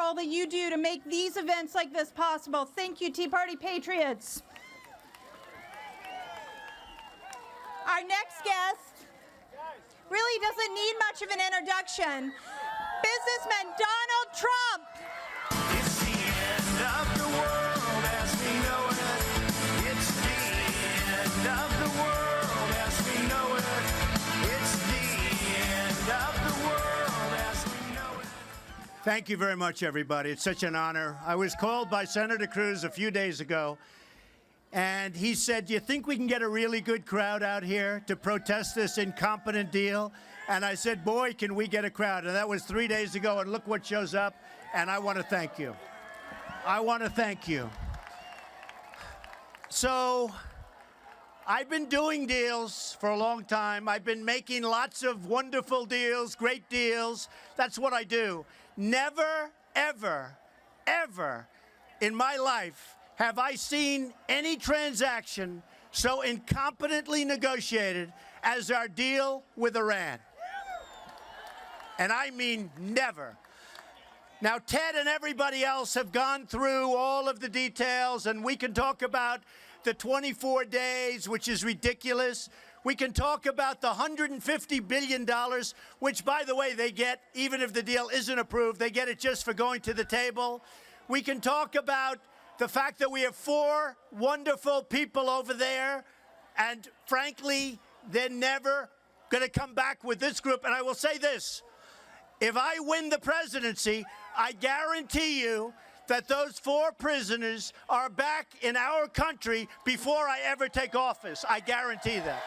all that you do to make these events like this possible. Thank you, Tea Party Patriots. Our next guest really doesn't need much of an introduction. Businessman Donald Trump. It's the end of the world as we know it. It's the end of the world as we know it. It's the end of the world as we know it. Thank you very much, everybody. It's such an honor. I was called by Senator Cruz a few days ago, and he said, do you think we can get a really good crowd out here to protest this incompetent deal? And I said, boy, can we get a crowd. And that was 3 days ago, and look what shows up. And I want to thank you. I want to thank you. So I've been doing deals for a long time. I've been making lots of wonderful deals, great deals. That's what I do. Never, ever, ever in my life have I seen any transaction so incompetently negotiated as our deal with Iran. And I mean never. Now, Ted and everybody else have gone through all of the details, and we can talk about the 24 days, which is ridiculous. We can talk about the $150 billion, which, by the way, they get, even if the deal isn't approved, they get it just for going to the table. We can talk about the fact that we have 4 wonderful people over there, and frankly, they're never going to come back with this group. And I will say this, if I win the presidency, I guarantee you that those 4 prisoners are back in our country before I ever take office. I guarantee that.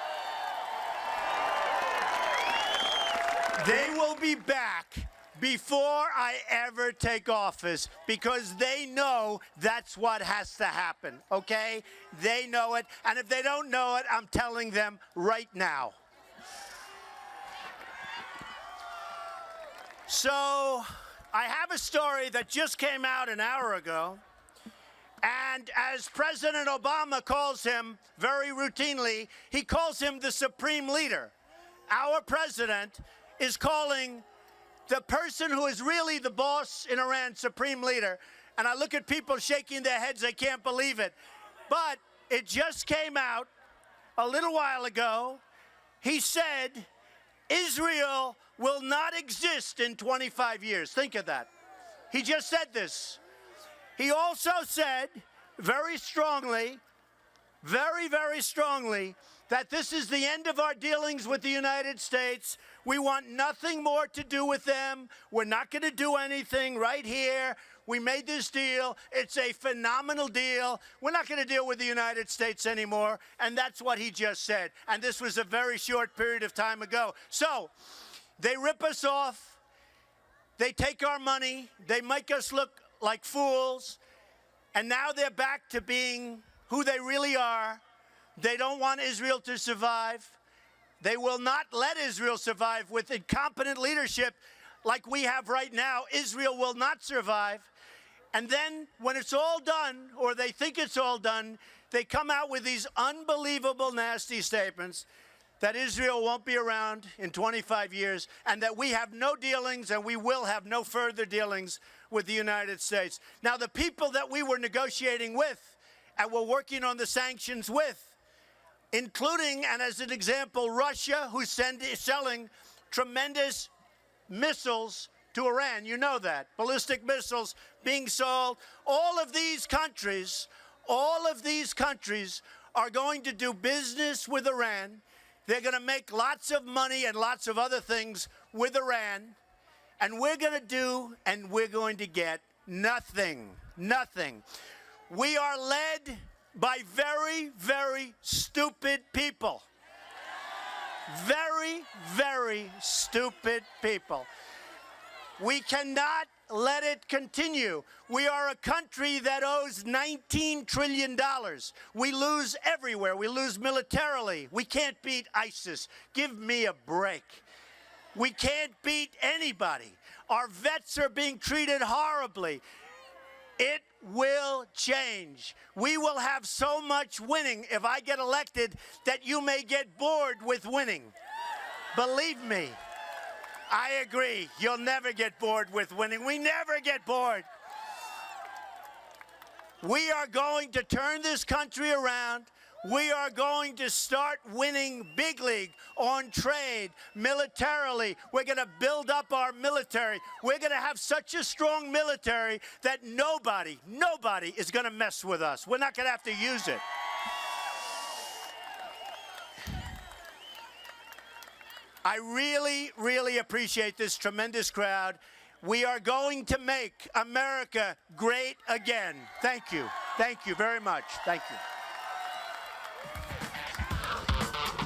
They will be back before I ever take office, because they know that's what has to happen, okay? They know it, and if they don't know it, I'm telling them right now. So I have a story that just came out an hour ago, and as President Obama calls him very routinely, he calls him the supreme leader. Our president is calling the person who is really the boss in Iran supreme leader. And I look at people shaking their heads, they can't believe it. But it just came out a little while ago. He said Israel will not exist in 25 years. Think of that. He just said this. He also said very strongly, very, very strongly, that this is the end of our dealings with the United States. We want nothing more to do with them. We're not going to do anything right here. We made this deal. It's a phenomenal deal. We're not going to deal with the United States anymore. And that's what he just said. And this was a very short period of time ago. So they rip us off. They take our money. They make us look like fools. And now they're back to being who they really are. They don't want Israel to survive. They will not let Israel survive with incompetent leadership like we have right now. Israel will not survive. And then when it's all done, or they think it's all done, they come out with these unbelievable, nasty statements that Israel won't be around in 25 years and that we have no dealings and we will have no further dealings with the United States. Now, the people that we were negotiating with and were working on the sanctions with, including, and as an example, Russia, who's selling tremendous missiles to Iran. You know that. Ballistic missiles being sold. All of these countries are going to do business with Iran. They're going to make lots of money and lots of other things with Iran. And we're going to do and we're going to get nothing. Nothing. We are led by very, very stupid people. Very, very stupid people. We cannot let it continue. We are a country that owes $19 trillion. We lose everywhere. We lose militarily. We can't beat ISIS. Give me a break. We can't beat anybody. Our vets are being treated horribly. It will change. We will have so much winning if I get elected that you may get bored with winning. Believe me. I agree. You'll never get bored with winning. We never get bored. We are going to turn this country around. We are going to start winning big league on trade, militarily. We're going to build up our military. We're going to have such a strong military that nobody is going to mess with us. We're not going to have to use it. I really, really appreciate this tremendous crowd. We are going to make America great again. Thank you. Thank you very much. Thank you.